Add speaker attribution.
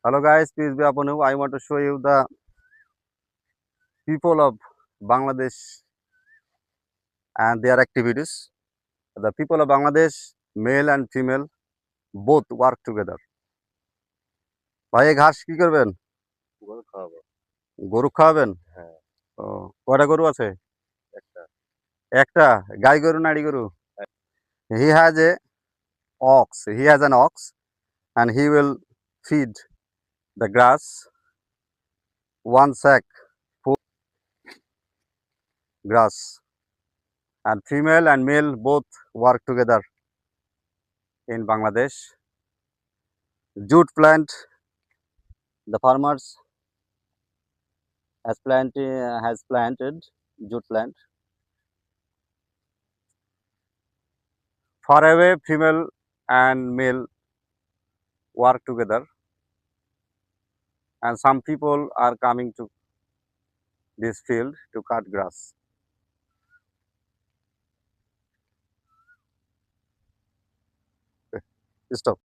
Speaker 1: Hello guys, peace be upon you. I want to show you the people of Bangladesh and their activities. The people of Bangladesh, male and female, both work together. ভাই এই ঘাস কি করবেন?
Speaker 2: গরু খাওয়াবো।
Speaker 1: গরু খাওয়াবেন?
Speaker 2: হ্যাঁ,
Speaker 1: ও, কয়টা গরু আছে?
Speaker 2: একটা।
Speaker 1: একটা গাই গরু নাড়ি গরু? He has a ox. He has an ox and he will feed the grass one sack full grass. And female and male both work together in Bangladesh. Jute plant, the farmers has planted jute plant. Far away, female and male work together, and some people are coming to this field to cut grass. Stop.